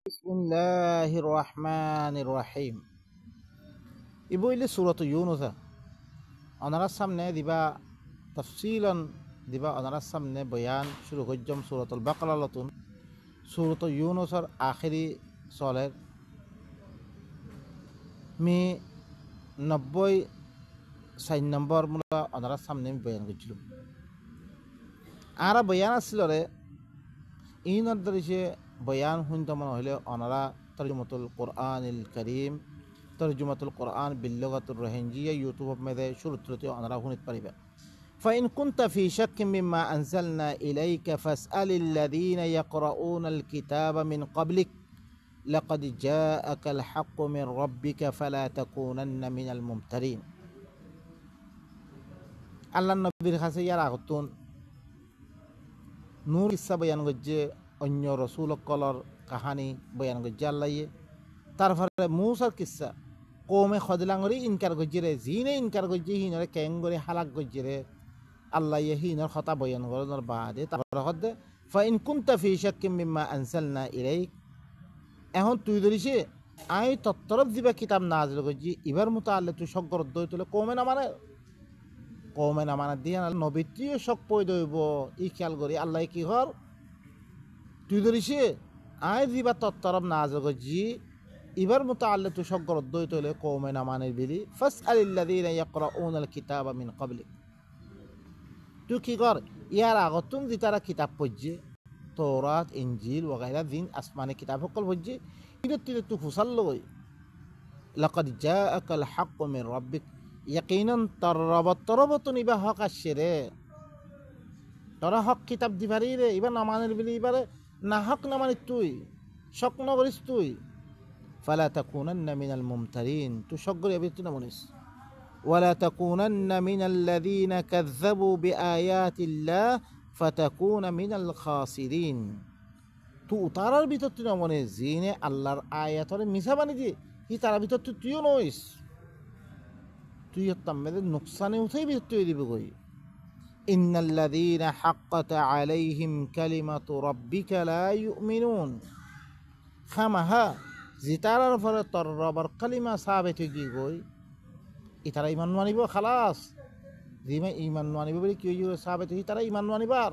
বিসমিল্লাহির রহমানির রহিম। ইবইলে সূরাত ইউনুস অনারার সামনে দিবা তাফসিলন দিবা অনারার সামনে বয়ান শুরু করজম সূরাতুল বাকারা লতুন সূরাত ইউনুসর আখেরি সলের মি 90 নম্বর মূলা অনারার সামনে বয়ান করছিলাম। আর বয়ান আসছিল রে ইনর দরিসে বয়ান শুনতে মনে হইলে অনারা তরজুমাতুল কোরআনিল করিম তরজুমাতুল কোরআন বিল্লুগাতুর রোহিঙ্গিয়া ইউটিউব মেদে শুরুতে অনারা শুনিত পারিবে। فإن كنت في شك مما أنزلنا إليك فاسأل الذين يقرؤون الكتاب من قبلك لقد جاءك الحق من ربك فلا تكونن من الممترين। আল্লাহ নবীর কাছে ইয়ার আগতুন নূর ইসা বয়ান গজ্জে অন্য রসুল কলর কাহানি বয়ান গজ্জে আল্লাহয়ে তারপরে মূসার কিসা কৌমে খদলাঙ্গরি ইনকার গজ্জিরে জিনে ইনকার গজ্জে হিনরে কেঙ্গরি হালাক গজ্জিরে আল্লাহয়ে হিনর কথা বয়ান করার বাদে তারপরে হদে ফাইন কুনতা ফি শাক্কিম মিম্মা আনসালনা ইলাইক। এখন তুই ধরিছে আই তত্তরফ দিবা কিতাব নাজিল গজ্জি ইবার মুতাআল্লে তুই সগর দই তুলে কৌমে না মানে দিয়ে নবীটিও শক পই দইব ই খেয়াল করি আল্লাহ কি হর তুই ধরিছে আয় দিবা তত্তরব নাজল গজ্জি ইবার মতো আল্লাহ তুই সগর দই তলে কৌমে না মানে বিলি ফাসআলিল্লাযীনা ইয়াকরাউনাল কিতাবা মিন ক্বাবলিক। তুই কি কর ইয়ার আগতুন যে তারা কিতাব পড়ছে তৌরাত ইনজিল ওগাইরা দিন আসমানি কিতাব সকল পড়ছে এটা তুই ফুসাল লই লাকাদ জাআকাল হাক্কু মির রাব্বিক ইয়াকিনান তরবত নিবা হক আসছে রে তোরা হক কিতাব দিবারি রে এবার না মানের বিলি এবারে না হক না মানে তুই শক না করিস তুই ফালা তাকুনান্না মিনাল মুমতারিন তুই শক করি তুই না মনিস ওয়ালা তাকুনান্না মিনাল্লাযীনা কাযযাবু বিআয়াতিল্লাহ ফাতাকুনা মিনাল খাসিরিন। তুই তারার ভিতর তুই না মনে জিনে আল্লাহর আয়াতরে মিছা বানি দি হি তার ভিতর তুইও নইস তুই তাম্মেদের নুকসানে উঠেই ভিতর তুই দিবে কই ইন্নাল্লাযীনা হাক্কাত আলাইহিম কালিমাতু রাব্বিকা লা ইউমিনুন। খামাহা জিতারার ফলে তোর রবার কালিমা সাবেত কি কই ইতারা ইমান মানিব খালাস জিমা ইমান মানিব বলে কি হইছে সাবেত ইতারা ইমান মানিবার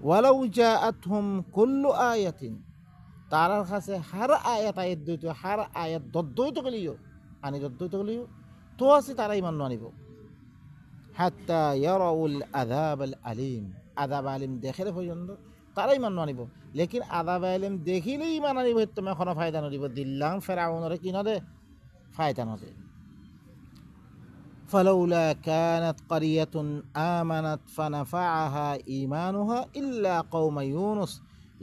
ওয়ালাউ জাআতহুম কুল্লু আয়াতিন তারার কাছে হার আয়াত দইত হার আয়াত দদ্দইত গলিও আনি দদ্দইত গলিও তো আছে তারা ইমান মানিব হাত্তা ইয়ারাউল আযাবাল আলিম আযাব আলিম দেখলে পর্যন্ত তারা ইমান মানিব লেকিন আযাব আলিম দেখিলেই ইমান আনিব তুমি কোনো ফায়দা নদিব দিল্লাম ফেরাউনরে কি নদে ফায়দা নদে। ফালাউলা কানাত ক্বরিয়াতুন আমানাত ফানাফাআহা ঈমানুহা ইল্লা কওমা ইউনুস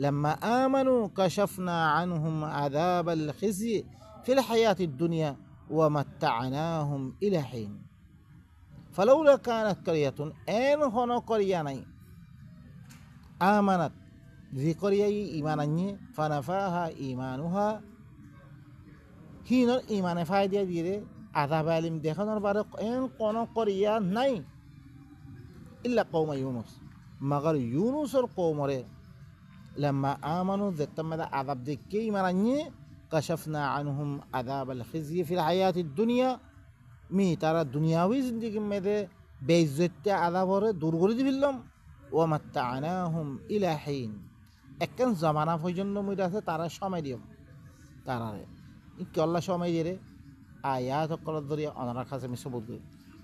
লাম্মা আমানু কাশাফনা আনহুম আযাবাল খিজyi ফিল হায়াতিদ দুনিয়া ওয়া মাত্তা'নাহুম ইলা হিন। ফালাউলা কানাত ক্বরিয়াতুন এন হন করিয়া নাই আমানাত যে করিয়াই ইমান আনিয়ে ফানাফাহা ঈমানুহা হিনর ইমানে ফায়দা দিয়ে আযাব আলিম দেখানোর বারে এন কোন করিয়া নাই ইল্লা কওমা ইউনুস মাগার ইউনুসর কওমরে লাম্মা আমানু যেতামাদা আযাব দেখে ইমান আনিয়ে কাশাফনা আনহুম আযাবাল খিজyi ফিল হায়াতিদ দুনিয়া মি তারা দুনিয়াবি জিন্দেগি মেদে বেইজ্জতি আযাবরে দূর করে দিলাম ওয়া মাত্তা'নাহুম ইলা হিন একখান জামানা পর্যন্ত মইরা আছে তারা সময় দিও তারারে কি আল্লাহ সময় দিয়ে রে আয়াত করার দরিয়া অনার কাছে আমি সবুত করি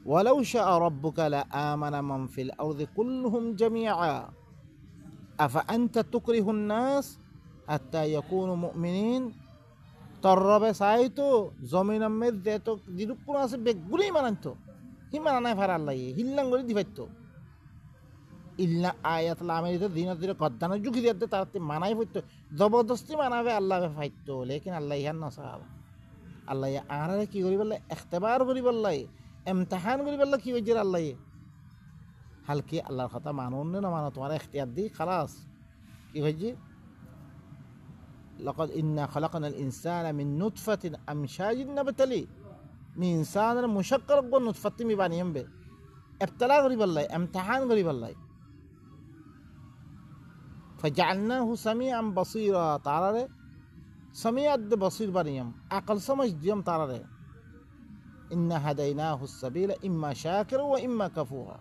ওয়ালাউ শাআ রাব্বুকা লা আমানা মান ফিল আরদি কুল্লুহুম জামিআ আফা আনতা তুকরিহুন নাস হাত্তা ইয়াকুনু মুমিনিন। তোর রবে চাইতো জমিন আমের যে তো যেরকম আছে বেগুলি মানাইতো হি মানায় ফার আল্লাহ হিল্লাং করে দিবাইতো ইল্লা আয়াত লামে দিনের দিনে গদ্দানো যুগি দিয়ে তার মানাই পড়তো জবরদস্তি মানাবে আল্লাহ ফাইতো লেকিন আল্লাহ ইহান নসাল আল্লাহ আহারে কি করি বললে এখতেবার করি বললাই এমতাহান করি বললে কি হয়েছে আল্লাহ হালকি আল্লাহর কথা মানুন না মানো তোমার এখতিয়ার দি খালাস কি হয়েছে লাকাদ ইন্না খালাকনাল ইনসানা মিন নুতফাতিন আমশাজিন নাবতালি মি ইনসানের মুশাক্কার গো নুতফাতি মি বানিয়েমবে ইবতলা করি বললাই এমতাহান করি বললাই ফাজআলনাহু সামিআন বাসীরা, তারারে সামিআত দে বসির বানিয়াম, আকল সমঝ দিয়াম তারারে। ইন্না হাদাইনাহু সাবিলা ইম্মা শাকিরা ওয়া ইম্মা কাফুরা,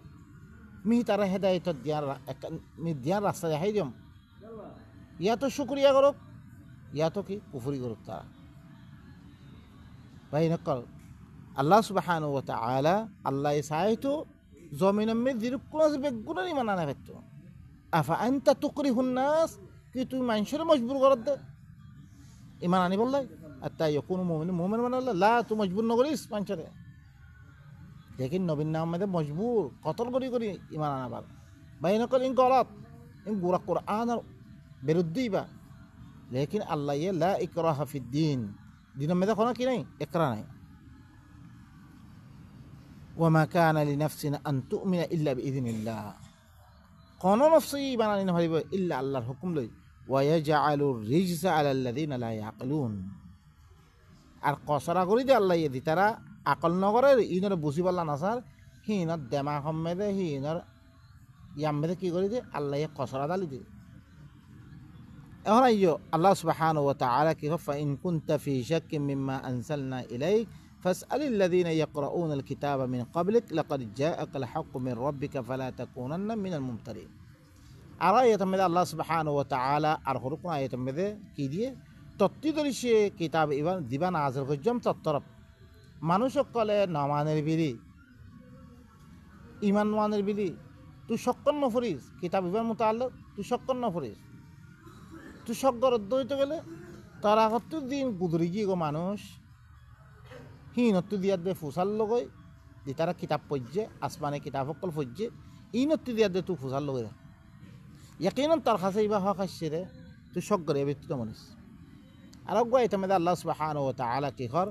মি তারা হেদায়েত দিয়ার মি দিয়ার রাস্তা দেখাই দিয়াম, ইয়া তো শুকরিয়া করক ইয়া তো কি কুফরি করক। তারা ভাই নকল আল্লাহ সুবহানাহু ওয়া তাআলা আল্লাহ সাইতো জমিনের মে দিরকুন বেগুনের ইমান আনা ফেতো। আফা আনতা তুকরিহুন নাস, কি তুই মানুষের মজবুর করত দে ইমান আনি বললাই? আর তাই কোনো মুমিন মুমিন মানে লা তুই মজবুর নকরিস মানুষের। লেকিন নবীন নামে মজবুর কতল করি করি ইমান আনাবার। ভাই নকল ইন গলত ইন গুরা কোরআনের বিরুদ্ধেই বা। লেকিন আল্লাহ লা ইকরাহা ফিদ্দিন, দিনের মধ্যে কোনো কি নাই, একরা নাই। ওয়ামা কানা লিনাফসিন আন তুমিনা ইল্লা বিইذনিল্লাহ, কোন নফসই ইমান আনি নহারিব ইল্লা আল্লাহর হুকুম লই। ওয়ায়াজআলুর রিজসা আলাল্লাযিনা লা ইয়াকিলুন, আর কসরা করি দে আল্লাহ দি তারা আকল নগরে ইনর বুঝি পাল্লা নাসার হিনর দেমা সম্মেদে হিনর ইয়াম্মেদে কি করি দে আল্লাহ কসরা দালি দে। এখন আইয়ো আল্লাহ সুবহানাহু ওয়া তাআলা কি ফা ইন কুনতা ফি শাক্কিন মিম্মা আনসালনা ইলাইক ফাসআলিল্লাযিনা ইয়াকরাউনাল কিতাবা মিন ক্বাবলিক লাকাদ জাআকাল হাক্কু মিন রাব্বিকা ফালা তাকুনান্না মিনাল মুমতারিন। আর আয়াতের মধ্যে আল্লাহ সুবহানাহু ওয়া তাআলা আর হরকুন আয়াতের মধ্যে কি দিয়ে তত্ত্ব ধরি সে কিতাব ইবান দিবা নাযিল করজম তত্তরফ মানুষ সকলে নমানের বিলি ইমান মানের বিলি তুই সকল নফরিস কিতাব ইবান মুতাআল্লিক তুই সকল নফরিস তুই সকল অধ্যয়িত গেলে তার আগত দিন গুদরি গিয়ে গো মানুষ হিনত্তু দিয়ার দে ফুসাল লগই দি তারা কিতাব পড়ছে আসমানে কিতাব সকল পড়ছে ইনত্তু দিয়ার দে তুই ফুসাল লগই ইয়াকিনান তার কাছে ইবা হক আসছে রে তুই সকল এবিত মনিস। আর অজ্ঞা এটা মেয়েদের আল্লাহ সুবহানাহু ওয়া তাআলা কি কর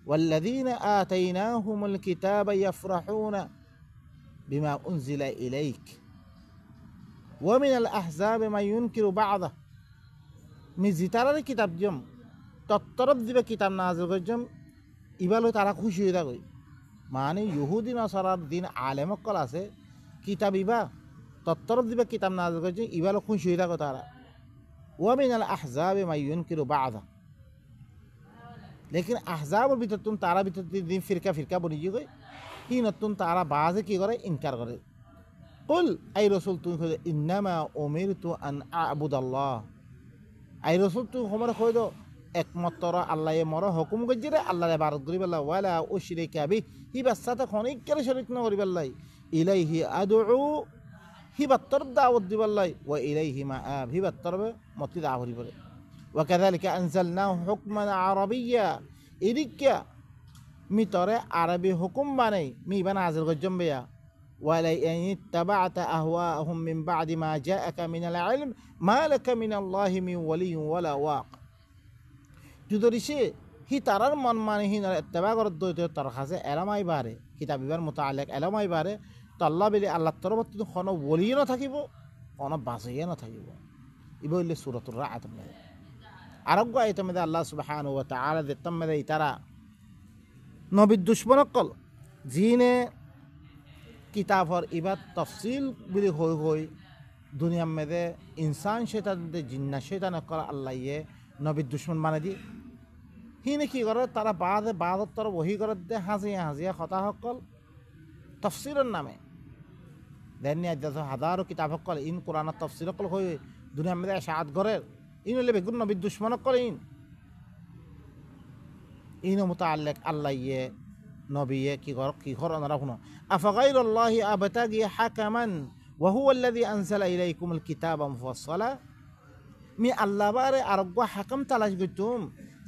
ওয়াল্লাযীনা আতাইনাহুমুল কিতাবা ইয়াফরাহুনা বিমা উনজিলা ইলাইক ওয়া মিনাল আহজাবি মা ইউনকিরু বা'দা, মি জিতারার কিতাব জম তত্তরফ দিবে কিতাব নাযিল করজম ইবালো তারা খুশি হয়ে থাকই। মানে ইহুদি নাসারার দিন আলেম সকল আছে কিতাব ইবা তত্তরফ দিবে কিতাব নাযিল করজম ইবালো খুশি হয়ে থাকো তারা। ওয়া মিনাল আহজাবি মা ইউনকিরু বা'দা, লেকিন আহজাবের ভিতর তুম তারা ভিতর দিন ফিরকা ফিরকা বনি গিয়ে গই কি নতুন তারা বাজে কি করে ইনকার করে। কুল আই রসুল তুমি কই ইন্নামা উমিরতু আন আ'বুদাল্লাহ, আই রসুল তুমি খবর কই দো একমাত্র আল্লাহ মর হুকুম গজিরে আল্লাহ ইবাদত করি বল্লা ওয়ালা উশরিকা বি হিবার সাথে খনিক করে শরীক ন করি বল্লাই ইলাইহি আদউ হিবাত্তর দাওয়াত দি বল্লাই ওয়া ইলাইহি মাআব হিবাত্তর মতি দাওয়াত করি বলে। وكذلك أنزلناه حكما عربيا إذكى مترى عربي حكم بني مي بنازل الجنبيا ولئن اتبعت أهواءهم من بعد ما جاءك من العلم ما لك من الله من ولي ولا واق جدريشي هي ترى من مانه هنا اتباع قرد دو ترخصه علماء باره كتاب بار متعلق علماء باره طلاب لي الله تربط خنا ولي না থাকিব خنا বাসিয়ে না থাকিব ইবো ইলে সূরাতুর রাআত আরগ্য আয়াতের মধ্যে আল্লাহ সুবহানাহু ওয়া তাআলা দিতাম মধ্যে তারা নবী দুশমন কল জিনে কিতাবর ইবাদ তফসিল বিলি হই হই দুনিয়ার মধ্যে ইনসান শয়তান দে জিন্না শয়তান কল আল্লাহ ইয়ে নবী দুশমন মানে দি হিনে কি করে তারা বাদত তর ওহি করে দে হাজিয়া হাজিয়া কথা সকল তফসিলের নামে দেননি আজ হাজারো কিতাব সকল ইন কোরআনের তফসিল সকল হই দুনিয়ার মধ্যে শাহাদ গরের ইন হলে বেগুন নবী দুশ্মন করে ইন মুতাআল্লিক আল্লাহ ইয়ে নবী কি কর ওনারা শুনো আফাগাইরাল্লাহি আবতাগি হাকামান ওয়া হুয়া আল্লাযী আনজালা ইলাইকুমুল কিতাবা মুফাসসালা, মি আল্লাহ বারে আরগ্য হাকাম তালাশ গইতুম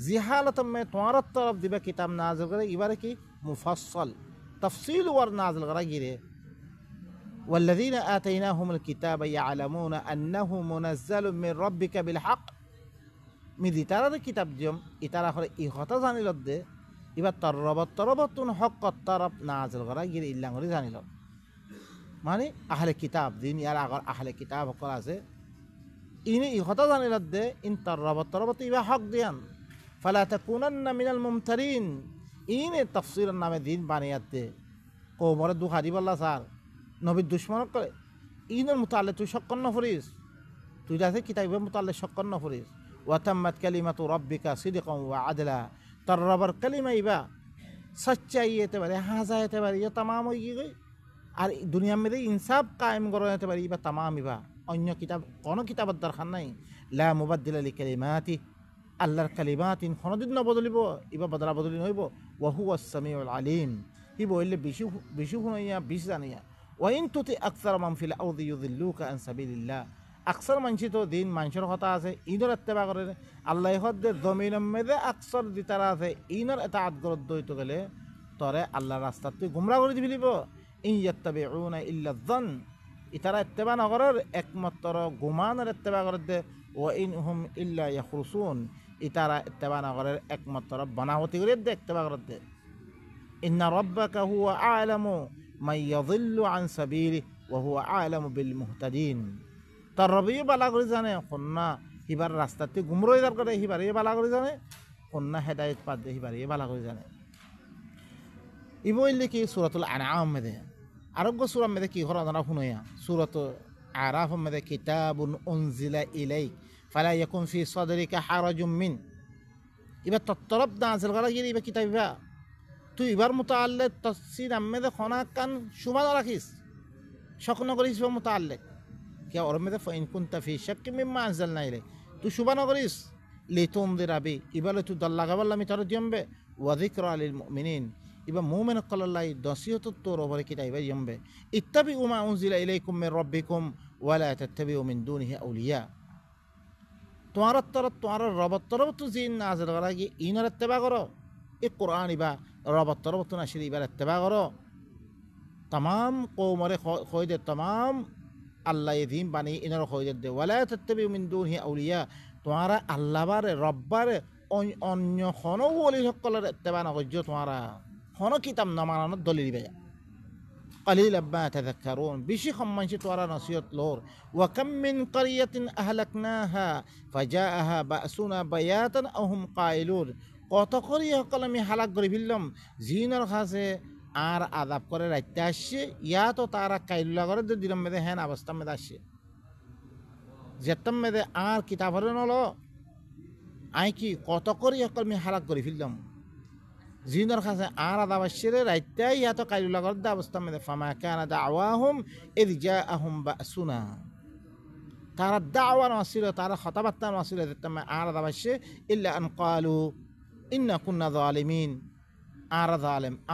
জি হালত মে তোমার তরফ দিবা কিতাব নাযিল করে ইবারে কি মুফাসসাল তাফসীল ওয়ার নাযিল করা গিরে। والذين آتيناهم الكتاب يعلمون أنه منزل من ربك بالحق মিদি তারার কিতাব জম ইতারা করে ই কথা জানিল দে এবার তরবতুন হক তরফ নাযিল করা গিয়ে ইল্লাং করে জানিল মানে আহলে কিতাব দিন ইয়ার আগর আহলে কিতাব সকল আছে ইনি ই কথা জানিল দে ইন তরবত ইবা হক দিয়ান ফালা তাকুনান্না মিনাল মুমতারিন ইনে তাফসীরের নামে দিন বানিয়াত দে কোমরে দুখারি বল্লা স্যার নবীর দুশ্মন করে ইনের মুতাআল্লিক তুই সকল নফরিস তুই যাতে কিতাবের মোতাল্লে শক্কর ন করিস ওয়াতাম্মাত কালিমাতু রাব্বিকা সিদকান ওয়া আদলা তার রবার কালিমা ইবা সচ্চাই যেতে পারে হাজা যেতে পারে ইয়ে তামাম হয়ে গিয়ে আর দুনিয়ার মধ্যে ইনসাফ কায়েম করা যেতে পারে ইবা তামাম ইবা অন্য কিতাব কোনো কিতাবের দরকার নাই লা মুবাদ্দিলা লিকালিমাতি আল্লাহর কালিমাত ইন কোনোদিন নবদলিব ইবা বদলা বদলি নইব ওয়া হুয়াস সামিউল আলিম ই বললে বেশি বেশি শুনাইয়া বেশি জানিয়া ওয়াইন তুতি আকসার মান ফিল আরদি ইউযিল্লুকা আন সাবিলিল্লাহ আকসার মানসি তো দিন মানুষের কথা আছে ইনর ইত্তেবা করে আল্লাহ হদ্দে জমিনের মধ্যে আকসার দিতারা আছে ইনর এটা আদগরত দইতে গেলে তরে আল্লাহর রাস্তা তুই গুমরা করে দিবি লিব ইন ইয়াত্তাবিউনা ইল্লা যন ইতারা ইত্তেবা নগরের একমাত্র গুমানের ইত্তেবা করে দে ওয়া ইন হুম ইল্লা ইয়াখরুসুন ইতারা ইত্তেবা নগরের একমাত্র বানাবতি করে দে ইত্তেবা করে দে ইন্না রাব্বাকা হুয়া আ'লামু মান ইয়াযিল্লু আন সাবিলিহি ওয়া হুয়া আ'লামু বিল মুহতাদিন তার রবিও বালা করে জানে কন্যা হিবার রাস্তাতে গুমরই দার করে হিবার এ বালা করে জানে কন্যা হেদায়েত পাদ দে হিবার এ বালা করে জানে ইবইলে কি সূরাতুল আনআম মেদে আরোগ্য সূরা মেদে কি হরা জানা শুনয়া সূরাতুল আরাফ মেদে কিতাবুন উনজিলা ইলাইক ফালা ইয়াকুন ফি সাদরিকা হারাজুম মিন ইবা ততরব নাজিল করা গিয়ে ইবা কিতাবিবা তুই ইবার মুতাআল্লে তাফসীর আম্মেদে খনা কান সুমান রাখিস শকন করিস মুতাআল্লে क्या और में फ़इन कुंता फ़ी शक्क मिम्मा अंज़लना इलैक तू शुबा न करिस लितुनज़िरा बि इबाले तू दल्ला गवल्ला मितार जम्बे व ज़िक्रा लिल मुमिनीन इबा मुमिन क़ल्लाहि दसियत तोर ओवर किताबे जम्बे इत्तबिउ मा उनज़िला इलैकुम मिन रब्बिकुम व ला तत्तबिउ मिन दूनिहि औलिया तुम्हारा तरफ तुम्हारा रब तरफ तू जीन नाज़िल करा कि इनर इत्तिबा करो ए कुरान इबा रब तरफ तू नशरी इबा इत्तिबा करो तमाम कौमरे खोय दे तमाम আল্লাহ এদিন বানি ইনার হয়ে দে ওয়ালা তাত্তাবিউ মিন দুনিহি আউলিয়া তোমারা আল্লাহবারে রব্বারে অন্য কোন ওলি সকলের ইত্তেবা না করছো তোমারা কোন কিতাব না মানানোর দলিল দিবে قليلا ما تذكرون বেশি সম্মানছি তোমারা নসিহত লোর ওয়া কাম মিন ক্বরিয়াতিন আহলাকনাহা ফাজাআহা বাসুনা বায়াতান আও হুম কাইলুন কত করি সকল আমি হালাক করে ফেললাম জিনের কাছে আর আদাব করে রাখতে আসছে ইয়া তো তারা কাইল্লা করে দিলাম মেদে হ্যাঁ অবস্থা মেদে আসছে যেতাম মেদে আর কিতাবের নল আই কি কত করি সকল আমি হালাক করে ফেললাম জিনের কাছে আর আদাব আসছে রে রাখতে ইয়া তো কাইল্লা করে দে অবস্থা মেদে ফামা কানা দাওয়াহুম ইয জাআহুম বাসুনা তারা দাওয়া নছিল তারা খতাবার্তা নছিল যেতাম আর আদাব আসছে ইল্লা আন ক্বালু ইন্না কুন্না যালিমিন আর জালিম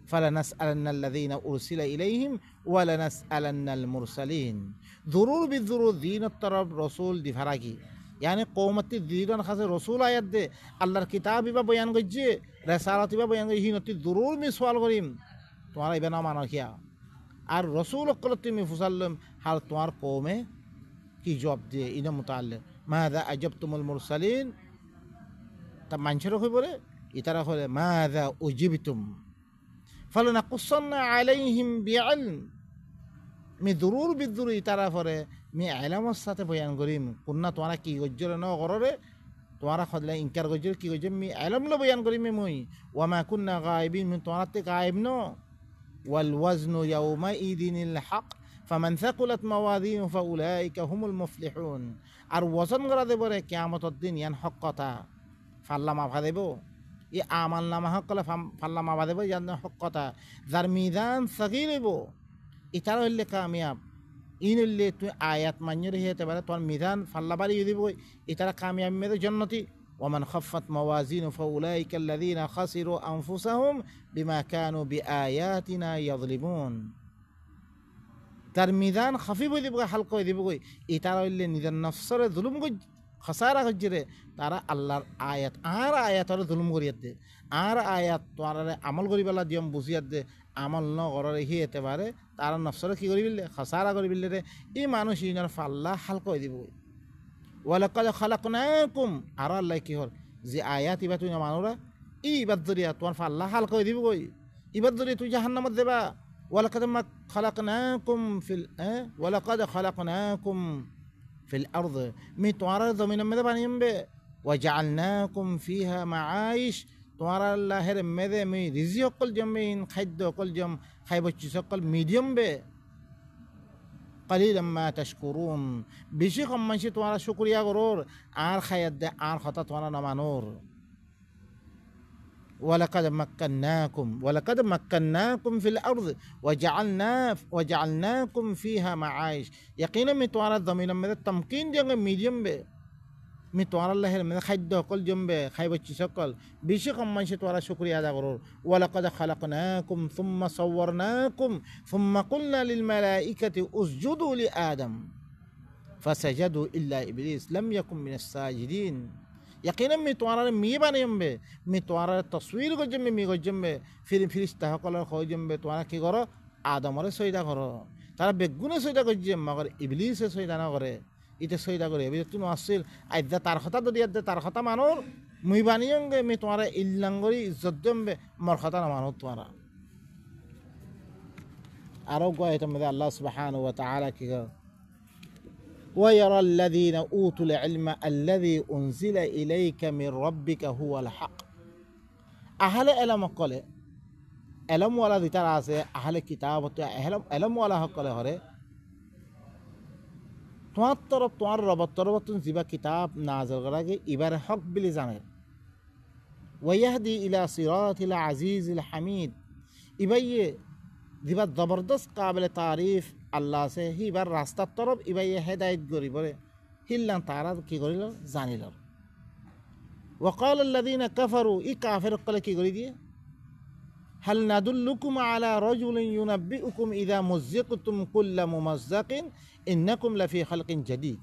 فلنسألن الذين أرسل إليهم ولنسألن المرسلين ضرور بالضرور دين الطرف رسول دي فراكي يعني قومت دين خاص رسول آيات دي الله الكتاب با بيان گجي رسالت با بيان گجي نتي ضرور می سوال করیم তোমার ইবে না মানো কিয়া আর রাসূল কলতি মি ফুসাল্লাম হাল তোমার কওমে কি জবাব দিয়ে ইনা মুতাআল্লিক মাযা আজাবতুমুল মুরসালিন তা মানুষের কই বলে ইতারা হলে মাযা উজিবতুম ফালানাকুসান্না আলাইহিম বিইলম মি দুরুর বিদুর ইতারা পরে মি ইলমের সাথে বয়ান করিম কুন্না তোমরা কি গজ্জরে ন কররে তোমরা খদলা ইনকার গজ্জরে কি গজ্জে মি ইলম ল বয়ান করিম মুই ওয়া মা কুন্না গায়বিন মিন তোমরা তে গায়ব ন ওয়াল ওয়াজনু ইয়াউমা ইদিনিল হক ফামান থাকুলাত মাওয়াজিনু ফাউলাইকা হুমুল মুফলিহুন আর ওজন করা দেবরে কিয়ামতের দিন ইয়ান হক কথা ফাল্লা মাফা দেব ই আমাল নামা হক কলে ফাল্লা মাফা দেব ইয়ান হক কথা যার মিজান সগীর হইব ইতার হইলে কামিয়াব ইন হইলে তুই আয়াত মান্য রহিতে পারে তোর মিজান ফাল্লা বাড়ি দিব ইতারা কামিয়াব মেয়েদের জন্নতি ওমান খফাত মাওয়াজিনু ফাউলাইকা আল্লাযীনা খাসিরু আনফুসাহুম বিমা কানু বিআয়াতিনা ইয়াযলিমুন তার মিজান খফিফ হয়ে দিব হালকা হয়ে দিব ইতারা হইলে নিজের নফসরে জুলুম খসারা হজ্জরে তারা আল্লাহর আয়াত আর আয়াতরে জুলুম করিয়াত দে আর আয়াত তোয়ারে আমল করি পেলা দিয়ম বুঝিয়াত দে আমল ন ঘরে হি এতে পারে তারা নফসরে কি করি বিললে খসারা করি বিললে রে এই মানুষ ইনার ফাল্লা হালকা হয়ে দিব ওয়ালাকাদ খালাকনাকুম আর আল্লাহ কি হর যে আয়াত ইবা তুই মানুরা ইবাদ জরিয়া তোমার ফাল্লা হালকা হয়ে দিব ইবাদ জরিয়া তুই জাহান্নামত দেবা ولقد خلقناكم ولقد خلقناكم في الأرض متوارى ضمن ماذا بنيم به وجعلناكم فيها معايش توارى الله ماذا مي رزق كل جمين خد كل جم خيبة شكل ميديم به কালিলাম মা তাশকুরুন, বেশি কম মানুষে তোমারা শুকরিয়া করোর আর খায়াত দে আর কথা তোমারা নমানোর। ولقد مكناكم في الأرض وجعلناكم فيها معايش. يقينا متوارا زمين में तमकीन जंग मीडियम बे मितवारा लहर में खाद्य कल जंबे खाइ बच्ची सकल बेशि कम मन से तुम्हारा शुक्रिया अदा करो। ولقد خلقناكم ثم صورناكم ثم قلنا للملائكة اسجدوا لآدم فسجدوا إلا إبليس لم يكن من الساجدين। यकीनन मैं तुम्हारा मी बने जम्बे मैं तुम्हारा तस्वीर को जम्बे मी को जम्बे फिर फिरिस्ता कलर खो जम्बे तुम्हारा की करो आदमरे सईदा करो तारा बेगुने सईदा को जम मगर इब्लिस से सईदा ना करे इते सईदा करे अभी तुम असल आइदा तार खता तो दिया दे तार खता मानो मी बने जंगे मैं तुम्हारा इल्लंगरी इज्जत जम्बे मर खता ना मानो तुम्हारा आरोग्य है तो मेरे अल्लाह सुब्हानहु व तआला की ويرى الذين أوتوا العلم الذي أنزل إليك من ربك هو الحق. أهل علم قله علم ولا ذي ترى أهل كتاب علم ولا حق قله هره توان رب تنزيب كتاب نازل غرقه إبر حق بلزانه ويهدي إلى صراط العزيز الحميد إبي ذي زبردست قابل تعريف আল্লাহ আছে হিবার রাস্তার তরফ ইবাই হেদায়েত করি বলে হিল্লান তারা কি করিল জানিল। ওয়াকাল আল্লাযীনা কাফারু ই কাফের কলে কি করি দিয়ে হাল নাদুল্লুকুম আলা রাজুলিন ইউনাব্বিউকুম ইযা মুযযিকতুম কুল্লা মুমাযযাকিন ইন্নাকুম লাফি খালকিন জাদীদ।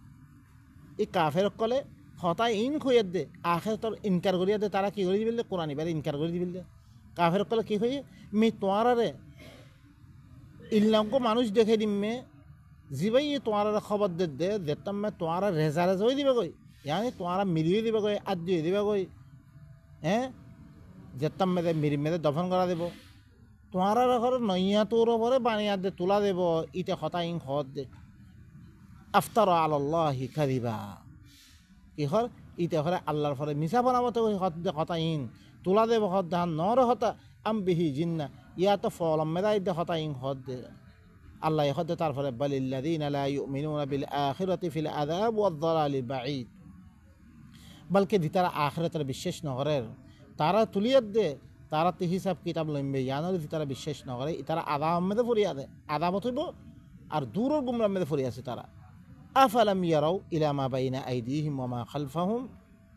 ই কাফের কলে হতা ইন খইয়াদ দে আখিরাতর ইনকার করিয়া দে তারা কি করি দিবিল কোরআন ইবারে ইনকার করি দিবিল কাফের কলে কি হই মি তোয়ারারে इल्लाम को मानुष देखे दिन में जी भाई ये तुम्हारा खबर दे दे देता मैं तुम्हारा रेजा रेजा ही दिबे कोई यानी तुम्हारा मिली दिबे कोई आदि दिबे कोई हैं देता मैं दे मिरी में दे दफन करा देबो तुम्हारा रखो नैया तोर भरे बानिया दे तुला देबो इते खता इन खत दे अफ्तरा अल्लाहि कदिबा कि हर इते हरे अल्लाहर फरे मिसा बनाबो तो खत दे खता इन तुला देबो खत दान नर हता अम बिही जिन्ना या तो फौलम में दाई दे खता इन खत दे अल्लाह खत दे तारफरे बलिल्लज़ीना ला युमिनूना बिल आखिरति फिल अज़ाब वद्दलालिल बईद। बल्कि दितारा आखिरतर विश्वास न करे तारा तुलियत दे तारा ती हिसाब किताब लम्बे यानो दितारा विश्वास न करे इतारा आदाब में दे फरिया दे आदाब हइबो और दूरर गुमराह में दे फरिया से तारा अफलम यराउ इला मा बैना अयदीहिम व मा खल्फहुम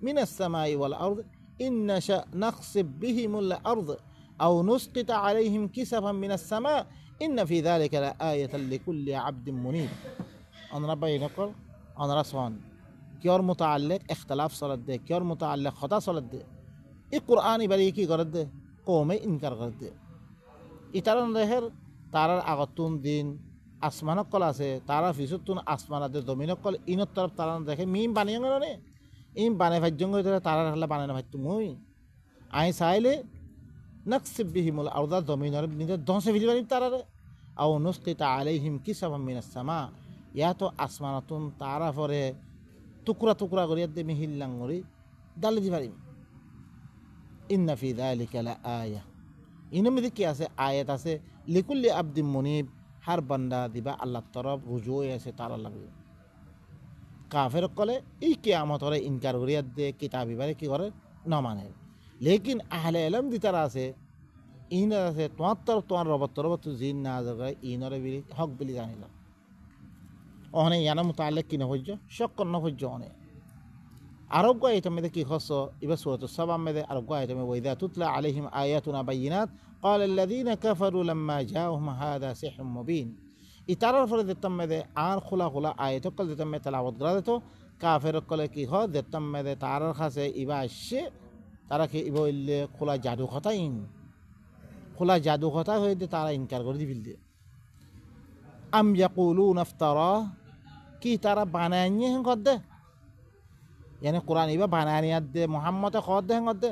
मिनस समाई वल अर्द इन नशअ नख्सिब बिहिमुल अर्द أو نسقط عليهم كسفا من السماء إن في ذلك لآية لكل عبد منيب. أنا ربي نقول أنا رسول كيور متعلق اختلاف صلاة ده كيور متعلق خطأ صلاة ده القرآن بريكي قرد ده قومي إنكار قرد ده إتارن رهر تارر أغطون دين আসমান কল আছে তারা ফিসুতুন আসমানাতে জমিন কল ইনত তরফ তারা দেখে মিম বানিয়ে গেল নে ইম বানে ভাজ্যঙ্গ তারা হলে বানানো ভাই তুমি আই চাইলে نكسب بهم الأرض ضمين ربنا دون سفيد بني ترى أو نسقط عليهم كسفا من السماء يا تو أسمانتون تعرف وره تكرا غريت دمه اللانغري دال دي فريم إن في ذلك لآية إنما ذي كياسة آية تاسة لكل عبد منيب هر بندا دبا الله طرف رجوع يسه تعالى لغي काफिर कले ई कियामत रे इनकार करिया दे किताबी बारे की करे न माने लेकिन अहले इल्म दी तरह से इन से तोर रबत जीन ना जगह इनरे बिली हक बिली जानिला ओने याना मुताल्लिक की न होजो शक न होजो ओने अरब को आयत में की खसो इबा सूरत सबा में अरब को आयत में वइदा तुतला अलैहिम आयातुना बय्यिनात قال الذين كفروا لما جاءهم هذا سحر مبين इतारा फर देतम में दे आर खुला आयत कल देतम में तलावत करा देतो काफिर कल की हो देतम में दे तारर खासे इबा शे तारा के इबो इल्ले खुला जादू खता हो दे तारा इनकार कर दी बिल्दे अम यक़ूलून इफ्तरा की तारा बनाने हैं कद यानी कुरान इबा बनाने दे मोहम्मद खद हैं कद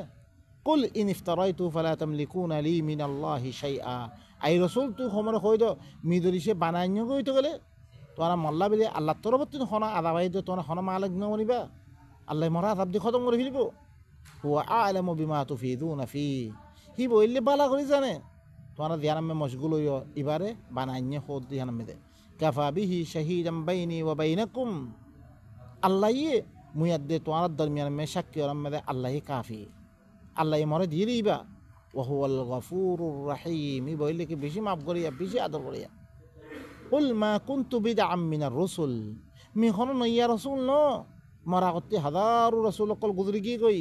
कुल इन इफ्तराइतु फला तमलिकूना ली मिन अल्लाहि शैआ आई रसूल तू हमारे खोई दो मिदरी से बनाने को तो गले तुम्हारा मल्ला बिले अल्लाह तोर बत्ती खाना आधा भाई दो तुम्हारा खाना मालिक न मरिबा अल्लाह मरा तब दी खत्म कर फिरबो हुआ आलमु बिमा तुफीदून फी ही बोले बाला करी जाने तुम्हारा ध्यान में मशगूल हो इबारे बनाने खोद ध्यान में दे কাফা বিহি শাহীদাম বাইনি ওয়া বাইনাকুম, আল্লাহই মুয়াদ্দে তোমার দরমিয়ান মে সাক্ষী আর মে আল্লাহই কাফি, আল্লাহ মরে দিয়ে দিবা। ওয়া হুয়াল গফুরুর রহিম, ই বইলে কি বেশি মাফ করিয়া বেশি আদর করিয়া। কুল মা কুনতু বিদআম মিনার রাসূল, মি হন নইয়া রাসূল ন, মরা করতে হাজারো রাসূল কল গুজরি কি কই,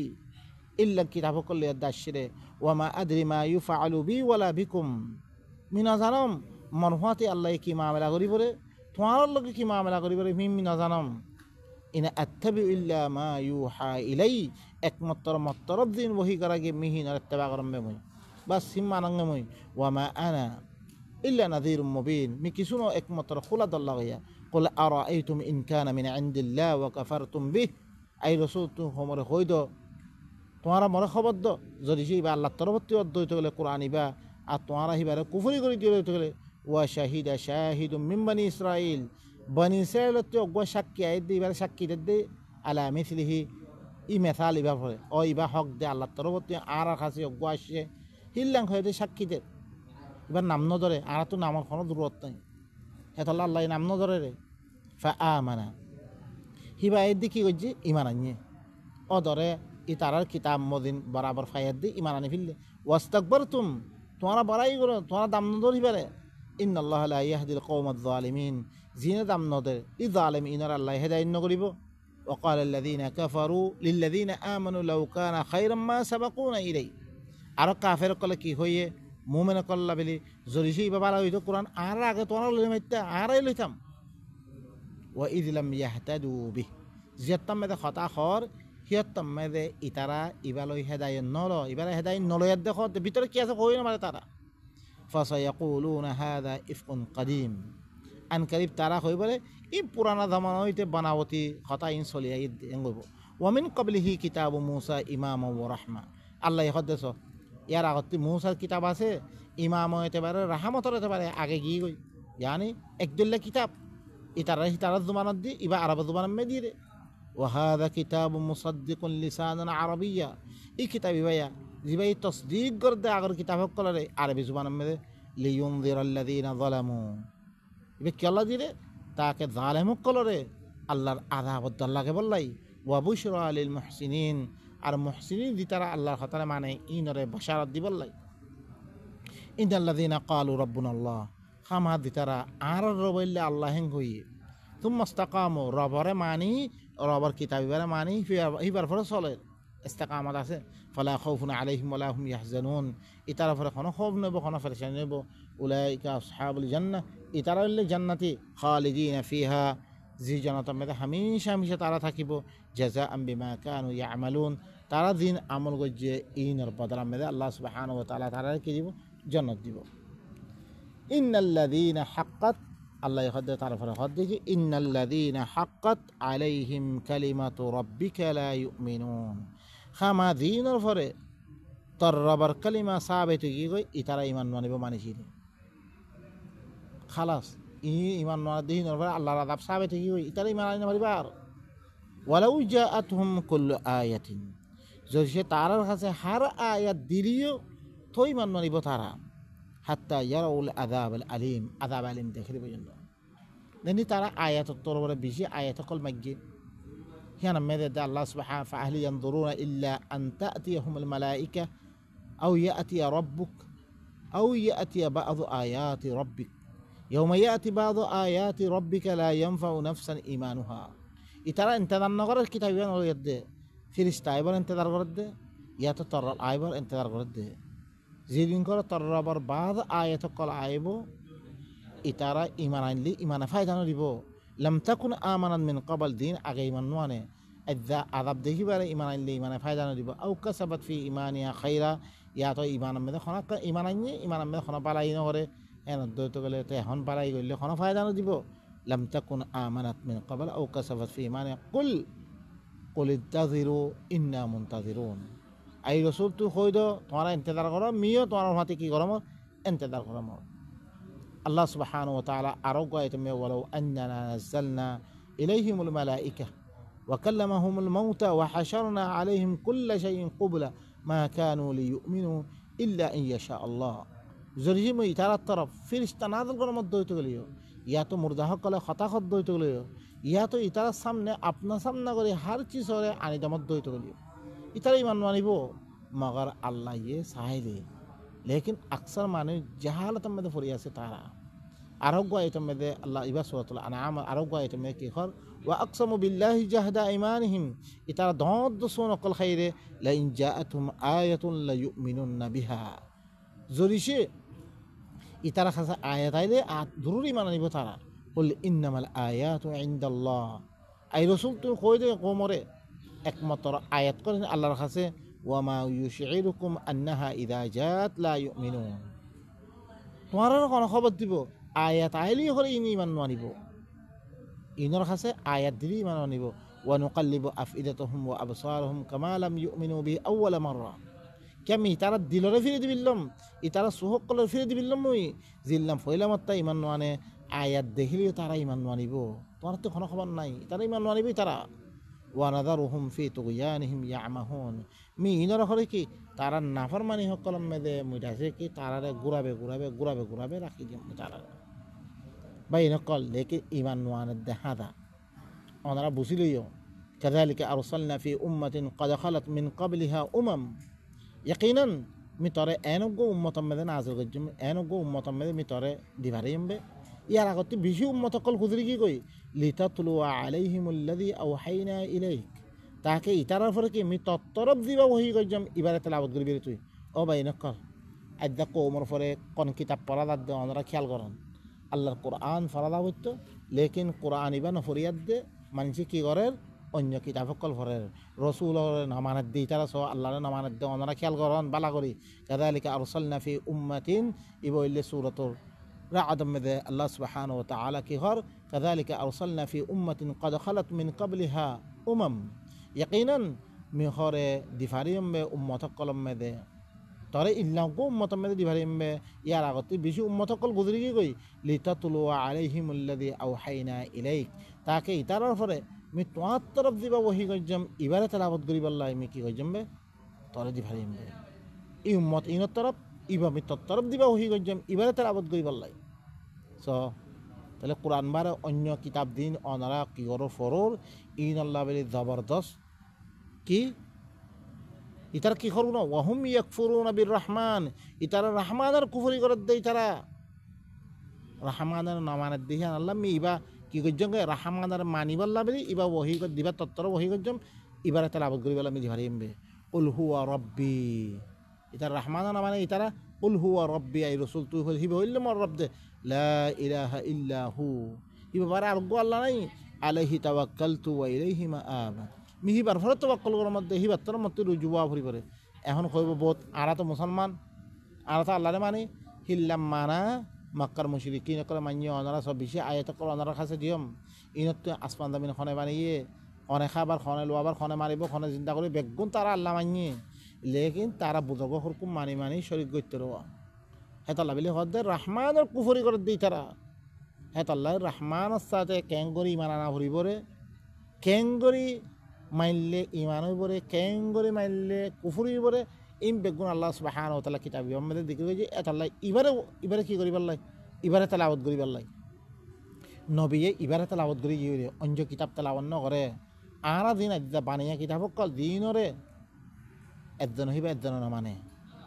ইল্লা কিতাব কল দাশরে ওয়া মা আদরি মা ইউফআলু বি ওয়ালা বিকুম, মি না জানম মরহুয়াতে আল্লাহ কি মামলা করি পরে, তোমার লগে কি মামলা করি পরে মি না জানম। ইন আত্তাবি ইল্লা মা ইউহা ইলাই, একমাত্র মতরব দিন ওহি করা গে মিহিন আর ইত্তেবা করম মই, বাস সিম্মানঙ্গে মই। ওয়া মা আনা ইল্লা নাযীরুম মুবিন, মি কিছু ন একমাত্র খোলা দল্লা গইয়া। কুল আরাআইতুম ইন কানা মিন ইনদিল্লাহ ওয়া কাফারতুম বিহ, আই রাসূল তু হমরে হইদ তোমারা মরে খবর দ, যদি সেই বা আল্লাহর তরফতি অদ্বৈত গেলে কোরআন ইবা আর তোমারা হিবারে কুফরি করে দিয়ে গেলে। ওয়া শাহিদা শাহিদুম মিন বানি ইসরাইল, বানি ইসরাইলত অগ্বা সাক্ষী আই দে, এবারে সাক্ষী দে আলা মিসলিহি, ই মেথাল ইবা পড়ে ও ইবা হক দে আল্লাহর তরফতি আর কাছে অগ্বা আসে হিল্লাং হয়ে দে সাক্ষী দে। এবার নাম ন ধরে আর তো নামার কোনো দূরত্ব নাই, হেতল্লা আল্লাহ নাম ন ধরে রে। ফা আমানা, হিবা এর দি কি করছে ইমান আনিয়ে ও ধরে ই তারার কিতাব মদিন বরাবর ফায়াত দি ইমান আনি ফেললে। ওয়াস্তাকবারতুম, তোমরা বড়াই করো, তোমরা দাম ন ধরিবারে। ইন্নাল্লাহ লা ইয়াহদিল কওমাজ জালিমিন, জিনে দাম ন দে ই জালিম ইনার আল্লাহ হেদায়েত ন করিব। ওয়াকাল আল্লাযীনা কাফারু লিল্লাযীনা আমানু লাউ কানা খায়রাম মা সাবাকুনা ইলাই, আর কাফের কলে কি হইয়ে মুমিন কল্লা বলি যদি সেই বাবা হইতো কোরআন আর আগে তোমরা লই মাইতা আরাই লইতাম। ওয়া ইয লাম ইয়াহতাদু বিহ, জিয়াতাম মেদে খতা খর হিয়াতাম মেদে ইতারা ইবালই হেদায়েত নল, ইবারে হেদায়েত নলয়াত দেখো ভিতরে কি আছে কই না মানে তারা। ফাসায়াকুলুনা হাযা ইফকুন কাদিম, আন কারিব তারা হই বলে ই পুরানা জামানা হইতে বানাবতি খতা ইন চলিয়া এঙ্গব। ওয়া মিন ক্বাবলিহি কিতাবু মূসা ইমামা ওয়া রাহমা, আল্লাহ হদ্দেছ ইয়ার আগতে মূসার কিতাব আছে, ইমাম হইতে পারে রাহমতর হতে পারে আগে গিয়ে গই, ইয়ানি একদুল্লা কিতাব ইতারা জুমানত দি ইবা আরব জুমানত মে দিয়ে রে। ওয়া হাযা কিতাবুম মুসাদ্দিকুন লিসানান আরাবিয়্যা, এই কিতাব ইবাইয়া জিবাই তসদিক করে দে আগর কিতাব কলরে আরবি জুমানত মে লিয়ুনযিরাল্লাযীনা যালামু, ইবে কি আল্লাহ দিয়ে তাকে জালেম কলরে আল্লাহর আযাব দল্লাকে বললাই। ওয়া বুশরা লিল মুহসিনিন, আর মুহসিনিন দি তারা আল্লাহর হতারে মানে ইনরে বশারত দি বললাই। ইন্নাল্লাযীনা ক্বালু রাব্বুনাল্লাহ, খামা দি তারা আর রবইল্লা আল্লাহ হেং হই তুমাস্তাকামু, রবরে মানি রবর কিতাবিবারে মানি হিবার ফলে চলে ইস্তেকামত আছে। ফালা খাউফুন আলাইহিম ওয়ালা হুম ইয়াহজানুন, ইতারা ফলে কোনো খৌফ নেব কোনো পেরেশানি নেব। উলাইকা আসহাবুল জান্নাহ, ইতারা হইলে জান্নাতি খালিদিনা ফিহা, জি জান্নাতের মধ্যে হামেশা হামেশা তারা থাকিব। জাযাআম বিমা কানু ইয়ামালুন, তারা দিন আমল গজ্জে ইনর বদলার মধ্যে আল্লাহ সুবহানাহু ওয়া তাআলা তারা কি দিব জান্নাত দিব। ইন্নাল্লাযীনা হাক্কাত, আল্লাহ হদ্দে তার ফলে হদ দেখি ইন্নাল্লাযীনা হাক্কাত আলাইহিম কালিমাতু রাব্বিকা লা ইউমিনুন, খামা দিনের ফলে তোর রবার কালিমা সাবেত কি কই ইতারা ইমান মানিব মানিছিল খালাস, ইমান মানা দিনের ফলে আল্লাহর আযাব সাবেত কি কই ইতারা ইমান আনি মারিবা। আর ওয়ালাউ জাআতহুম কুল্লু আয়াতিন, যদি সে তারার কাছে হার আয়াত দিলিও তো ইমান মানিব তারা। হাত্তা ইয়ারাউল আযাবাল আলিম, আযাব আলিম দেখলে পর্যন্ত দেনি তারা আয়াত তোর বলে বেশি আয়াত কল মাগি হিয়ানা মেদে দে আল্লাহ সুবহানাহু ফাহলি ইয়ানজুরুনা ইল্লা আন তা'তিয়াহুমুল মালাইকা আও ইয়াতিয়া রাব্বুক আও ইয়াতিয়া বা'দু আয়াতি রাব্বিক ইয়াওমা ইয়াতি বা'দু আয়াতি রাব্বিকা লা ইয়ানফাউ নাফসান ঈমানুহা। ইতারা ইন্তজার নগরের কিতাব ইয়ান দে ফেরেশতা আইবার ইন্তজার করে দে, ইয়া তো তোর আইবার ইন্তজার করে দে, যেদিন করে তোর রবার বাদ আয়াত কল আইব ইতারা ইমান আনলি ইমানে ফায়দা দিব। লাম তাকুন আমানান মিন ক্বাবল, দিন আগে ইমান নোয়ানে আজ্জা আযাব দেখিবারে ইমান আনলি ইমানে ফায়দা দিব। আও কাসাবাত ফি ইমানিয়া খাইরা, ইয়া তো ইমান মধ্যে খনা ইমান আনি ইমান মধ্যে খনা পালাই নকরে এন দইতে গেলে তো এখন পালাই গেলে খনা ফায়দা দিব। লাম তাকুন আমানাত মিন ক্বাবল আও কাসাবাত ফি ইমানিয়া কুল কুল ইন্তাযিরু ইন্না মুনতাযিরুন, আই রসুল তুই কই দো তোমার ইন্তজার করো, মিও তোমার হাতে কি করম ইন্তজার করম। আল্লাহ সুবহানাহু ওয়া তাআলা আরো গায়তে মে ওয়ালাউ আন্নানা নাযালনা ইলাইহিমুল মালাইকা ওয়া কাল্লামাহুমুল মাউতা ওয়া হাশারনা আলাইহিম কুল্লা শাইইন কুবলা মা কানু লিয়ুমিনু ইল্লা আন ইয়াশা আল্লাহ, যদি মই তার তরফ ফেরেশতা নাযিল করার মধ্যে হইতে গেলিও ইয়া তো মুর্দা সকলে হতাশত দৈত গলিও ইয়া তো ইতার সামনে আপনার সামনা করে হার চিজরে আনি দামত দৈত গলিও ইতারা ইমান মানিব মগর আল্লাহ ইয়ে চাইলে লেকিন আকসার মানুষ জাহালতের মধ্যে পড়ে আছে তারা আরোগ্য আইটের মধ্যে আল্লাহ ইবা সুরাতুল আনআম আরোগ্য আইটের মধ্যে কি হর ওয়া আকসামু বিল্লাহি জাহদা ঈমানিহিম ইতারা দদ সুন অকল খাইরে লা ইন জাআতুম আয়াতুন লা ইউমিনুনা বিহা জরিসে ইতারা খাসা আয়াত আইলে জরুরি ইমান আনিব তারা বল ইন্নামাল আয়াতু ইনদাল্লাহ আই রাসূল তুমি কই দে কোমরে একমাত্র আয়াত করেন আল্লাহর কাছে ওয়া মা ইউশঈরুকুম আন্নাহা ইযা জাত লা ইউমিনুন তোমার কোন খবর দিব আয়াত আইলি হলে ইনি ইমান মানিব ইনর কাছে আয়াত দিলি ইমান মানিব ওয়া নুকাল্লিবু আফইদাতাহুম ওয়া আবসারহুম কামা লাম ইউমিনু বিহি আউয়ালা মাররা কেমি তারা দিলরে ফিরে দিবিল্লাম ইতারা সুহক কলর ফিরে দিবিল্লাম মুই জিল্লাম ফইলামত্তা ইমান মানে আয়াত দেখিলেও তারা ইমান মানিব তোমার তো কোনো খবর নাই তারা ইমান মানিবই তারা ওয়ানাদারুহুম ফি তুগয়ানিহিম ইয়ামাহুন মি ইনর হরে কি তারা নাফরমানি সকল মেদে মুইটাছে কি তারারে গুরাবে রাখি দিম তারা বা ইনকল লেকি ইমান ওয়ানের দেহাদা ওনারা বুঝিলইও কাযালিকা আরসালনা ফি উম্মাতিন ক্বাদ খালাত মিন ক্বাবলিহা উমাম ইয়াকিনান মি তরে এনগো উম্মতর মেদে নাযিল করজম এনগো উম্মতর মেদে মি তরে দিবারিমবে ইয়ার আগতে বেশি উম্মত কল গুজরি কি কই লিতাতলু আলাইহিমুল্লাযী আওহাইনা ইলাইক তাকে ইতারার পরে কি মি তত্তরব দিবা ওহি করজম ইবারে তেলাওয়াত করবি তুই ও ভাই নকল আদ্দা কোমর পরে কোন কিতাব পড়া দাদ ওনারা খেয়াল করেন আল্লাহর কোরআন ফরাদা হইতো লেকিন কোরআন ইবা নফরিয়াদ দে মানুষ কি করে অন্য কিতাব সকল ভরের রসুলের নামানাত দি তারা সব আল্লাহর নামানাত দে ওনারা খেয়াল করেন বালা করি কাযালিকা আরসালনা ফি উম্মাতিন ইবইলে সূরাতুর রা'দ মধ্যে আল্লাহ সুবহানাহু ওয়া তাআলা কি হর কাযালিকা আরসালনা ফি উম্মাতিন ক্বাদ খালাত মিন ক্বাবলিহা উমাম ইয়াকিনান মি হরে দিফারিম বে উম্মত কলম মধ্যে তরে ইল্লাগো উম্মত মধ্যে দিফারিম বে ইয়ার আগতে বেশি উম্মত কল গুজরি কি কই লিতাতলু আলাইহিমুল্লাযী আওহাইনা ইলাইক তাকে ইতারার পরে মি তোমার তরফ দিবা ওহি গজম ইবারে তেলাওয়াত করিবাল্লাহ মি কি গজম বে তরে দিফারিম বে ই উম্মত ইনত তরফ ইবা মি তরফ দিবা ওহি গজম ইবারে তেলাওয়াত করিবাল্লাহ সো তাহলে কোরআন বারে অন্য কিতাব দিন অনারা কি করো ফরর ইন আল্লাহ বলে জবরদস্ত কি ইতারা কি করবো না ওয়াহুম ইয়াকফুরুনা বির রহমান ইতারা রহমানের কুফরি করে দেয় তারা রহমানের নামানের দিহান আল্লাহ মি ইবা কি করজম রহমানের মানিবাল্লাহ বলি ইবা ওহি দিবা তত্তর ওহি করজম ইবারে তেলাওয়াত করিবাল্লাহ মি দিভারিমবে কুল হুয়া রব্বি ইতারা রহমানের নামানে ইতারা কুল হুয়া রব্বি আই রাসূল তুই হিবে হইলে মোর রব দে লা ইলাহা ইল্লা হু ইবা বারে আর গো আল্লাহ নাই আলাইহি তাওয়াক্কালতু ওয়া ইলাইহি মাআব মিহি বার ফরত তাওয়াক্কুল করার মধ্যে হি বাত্তর মধ্যে রুজুবা ভরি করে এখন কইব বহুত আরা তো মুসলমান আরা তো আল্লাহরে মানে হিল্লাম মানা মক্কার মুশরিকিন করে মানিয়ে ওনারা সব বেশি আয়াত করে ওনারা কাছে দিয়ম ইনত আসমান দামিন খনে বানিয়ে খনে খাবার খনে লোয়াবার খনে মারিব খনে চিন্তা করে বেগুন তারা আল্লাহ মানিয়ে লেকিন তারা বুঝব হরকুম মানি শরীক গইতে রোয়া হেতাল্লাহ বলে হদ্দে রহমানের কুফরি করে দিই তারা হেতাল্লাহ রহমানের সাথে ক্যাঙ্গরি মানানা ভরিবরে ক্যাঙ্গরি মাইলে ইমান হইবরে ক্যাঙ্গরি মাইলে কুফরি হইবরে ইম বেগুন আল্লাহ সুবহানাহু ওয়া তাআলা কিতাব আমাদের দিকে যে এতাল্লাহ ইবারে কি করিবাল্লাহ ইবারে তেলাওয়াত করিবাল্লাহ নবীয়ে ইবারে তেলাওয়াত করি গিয়ে অন্য কিতাব তেলাওয়াত ন করে আরা দিন আদা বানিয়া কিতাব কল দিনরে একজন হইবা একজন না মানে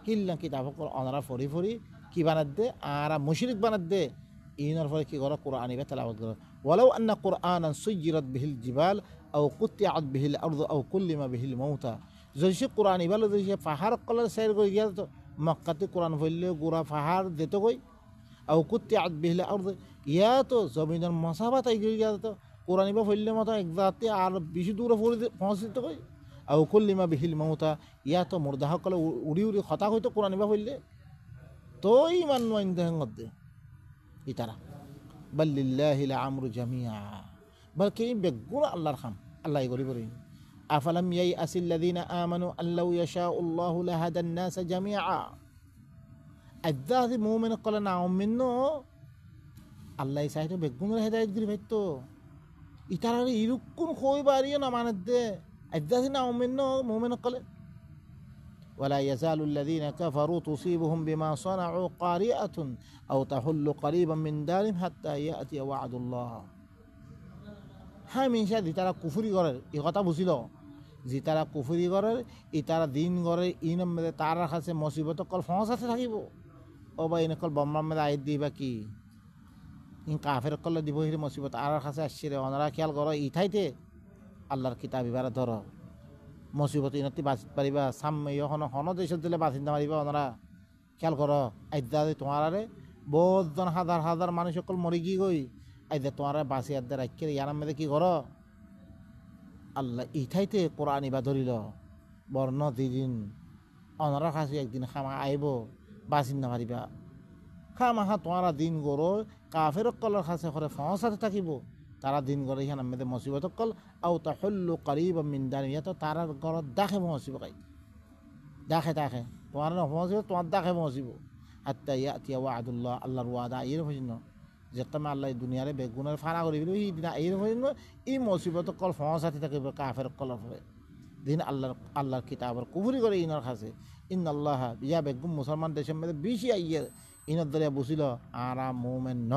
কিল্লা কিতাব কল অনারা ফরি কি বানাত দে আরা মুশরিক বানাত দে ইনর ফলে কি করে কোরআন ইবা তেলাওয়াত করে ওয়ালাউ আন্না কুরআনান সুয়িরাত বিহিল জিবাল আও কুতিআত বিহিল আরদু আও কুল্লিমা বিহিল মাউতা যদি সে কোরআন ইবাল যদি সে পাহাড় কলার সাইর করে গিয়া তো মক্কাতে কোরআন ফেললে গোড়া পাহাড় দিত কই আও কুতিআত বিহিল আরদু ইয়া তো জমিনের মশাবাত আই গিয়া তো কোরআন ইবা ফেললে মতো এক জাতি আর বেশি দূরে পৌঁছিত কই আও কুল্লিমা বিহিল মাউতা ইয়া তো মুর্দা সকলে উড়ি হতা হইতো কোরআন ইবা ফেললে তো ইমান নয় দে ইতারা বাল্লিল্লাহিল আমরু জামিয়া বলকে বেগুন আল্লাহর খাম আল্লাহ করি বলি আফালাম ইয়াইআসিল্লাযীনা আমানু আল্লাউ ইয়াশাউল্লাহু লাহাদান নাস জামিআ আদাদি মুমিন কলে না মিন্ন আল্লাহ চাইতো বেগুনের হেদায়েত করি ভাইতো ইতারা ইরুকুন কই বাড়িয়ে না মানে দে আদাদি না মিন্ন মুমিন কলে ولا يزال الذين كفروا تصيبهم بما صنعوا قارئة أو تحل قريبا من دارهم حتى يأتي وعد الله হামেশা যে তারা কুফরি করে এই কথা বুঝিল যে তারা কুফরি করে ই তারা দিন করে ইনম মেলে তার কাছে মুসিবত কল ফসাতে থাকিব ও বা ইন কল বম্মার মেলে আইত দিবা কি ইন কাফের কলে দিব হিরে মুসিবত আর কাছে আসছে রে ওনারা খেয়াল করো ইথাইতে আল্লাহর কিতাব এবারে ধরো মুসিবত ইনতি বাঁচিতে পারিবা সামনে হন দেশত দিলে বাঁচিতে পারিবা ওনারা খেয়াল করো আইদা তোমারে বহুতজন হাজার হাজার মানুষ সকল মরি গিয়ে গই আইদা তোমারে বাঁচি আদে রাখে ইয়ার মধ্যে কি করো আল্লাহ ইথাইতে কোরআন ইবা ধরিল বর্ণ দিদিন ওনারা কাছে একদিন খামা আইব বাঁচিন না পারিবা খামাহা তোমারা দিন গরো কাফের কলের কাছে করে ফসাতে থাকিব তারা দিন করে এখানে মেয়েদের মুসিবত কল আও তা হল্লু করিব মিন্দানিয়া তো তারা ঘরত দেখে মসিব কাই দেখে তোমার মসিব তোমার দেখে মসিব হাত্তা ইয়াতিয়া ওয়াদুল্লাহ আল্লাহর ওয়াদা এর হইন যে তুমি আল্লাহ দুনিয়ারে বেগুনের ফানা করি বলি এই দিন এর হইন এই মুসিবত কল ফসাতে থাকিব কাফের কলের পরে দিন আল্লাহর কিতাবর কুফরি করে ইনার কাছে ইন আল্লাহ ইয়া বেগুম মুসলমান দেশের মধ্যে বেশি আইয়ের ইনার দরিয়া বুঝিল আরা মোমেন ন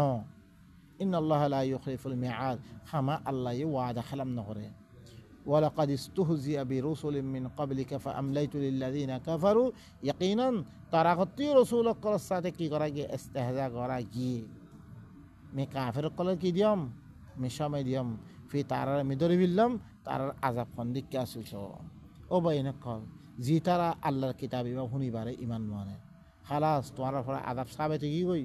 ইন আল্লাহ লা ইউখলিফুল মিআদ খামা আল্লাহ ওয়াদা খালাম না করে ওয়ালাকাদ ইস্তুহজিয়া বিরুসুলিন মিন ক্বাবলিকা ফাআমলাইতু লিল্লাযিনা কাফারু ইয়াকিনান তারা কতি রাসূলুল্লাহর সাথে কি করা গিয়ে ইস্তেহজা করা গিয়ে মে কাফের কলে কি দিয়ম মে সময় দিয়ম ফি তারার মিদরি বিল্লাম তার আযাব খন্দিক আসিছ ও বাইনা কল জি তারা আল্লাহর কিতাব ইবা শুনিবারে ইমান মানে খালাস তোমার পরে আযাব সাবেতে কি কই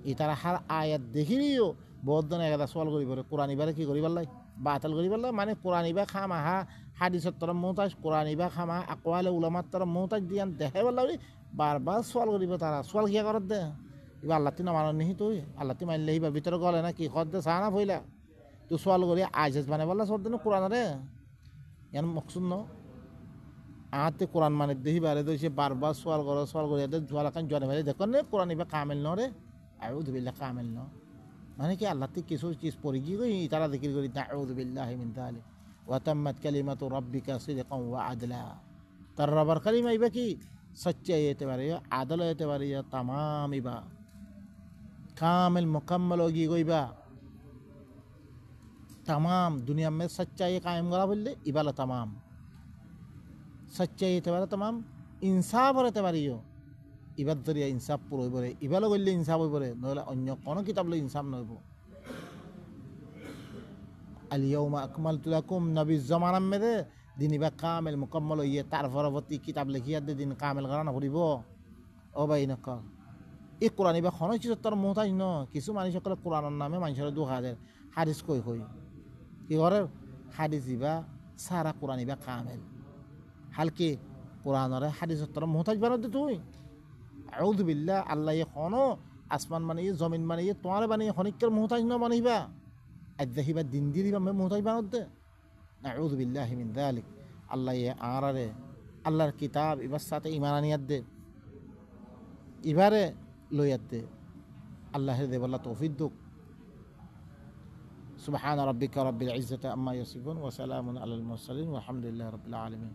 ই তারা হার আয়াত দেখিলিও বহুত জন একটা সওয়াল করি পরে কোরআন ইবারে কি করি পারলাই বাতিল করি পারলাই মানে কোরআন ইবা খামাহা হাদিসের তরফ মৌতাজ কোরআন ইবা খামা আকওয়ালে উলামার তরফ মৌতাজ দিয়ান দেখাই পারলাই বারবার সওয়াল করিব তারা সওয়াল কিয়া করত দে ইবা আল্লাহ তিনা মানন নিহি তুই আল্লাহ তি মানলে ইবা ভিতরে গলে না কি খদ দে সানা ফইলা তুই সওয়াল করি আইজাজ মানে বললা সব দিন কোরআন রে ইয়ান মকসুদ ন আতে কোরআন মানে দেহি বারে দইছে বারবার সওয়াল করি দে জোয়ালা কান জনে ভাই দেখন রে কোরআন ইবা কামিল ন রে আউযু বিল্লাহ কামিল ন মানে কি আল্লাহ তে কিছু চিজ পড়ি গিয়ে গই তারা জিকির করি আউযু বিল্লাহি মিন যালিক ওয়া তাম্মাত কালিমাতু রাব্বিকা সিদকান ওয়া আদলা তার রবার কালিমা ইবা কি সচ্চাই হতে পারে আদল হতে পারে तमाम ইবা কামিল মুকাম্মল হয়ে গইবা तमाम दुनिया में सच्चाई कायम करा बोलले इबाला तमाम सच्चाई হতে পারে तमाम ইনসাফ হতে পারে ইবাদ দরিয়া ইনসাফ পুরো হইবরে ইবালো গইলে ইনসাফ হইবরে নহলে অন্য কোন কিতাব লই ইনসাফ নইব আল ইয়াউমা আকমালতু লাকুম নবী জামানার মধ্যে দিন ইবা কামিল মুকাম্মল হইয়ে তার পরবর্তী কিতাব লিখিয়া দে দিন কামিল করা না করিব ও ভাই নক এই কোরআন ইবা খনো চিজ তোর মুহতাজ ন কিছু মানুষ সকল কোরআনের নামে মানুষের দুহাদের হাদিস কই কি করে হাদিস ইবা সারা কোরআন ইবা কামিল হালকে কোরআনের হাদিসের তোর মুহতাজ বানাতে তুই আউযু বিল্লাহ আল্লাহ এখনো আসমান বানিয়ে জমিন বানিয়ে তোমার বানিয়ে খনিকের মুহতাজ ন বানাইবা আদাহিবা দিন দিবা মুহতাজ বানাতে আউযু বিল্লাহি মিন যালিক আল্লাহ আরারে আল্লাহর কিতাব ইবার সাথে ঈমান আনিয়াত দে ইবারে লইয়াত দে আল্লাহর দে বলা তৌফিক দুক সুবহান রাব্বিকা রাব্বিল ইজ্জাতি আম্মা ইয়াসিফুন ওয়া সালামুন আলাল মুরসালিন ওয়া আলহামদুলিল্লাহি রাব্বিল আলামিন।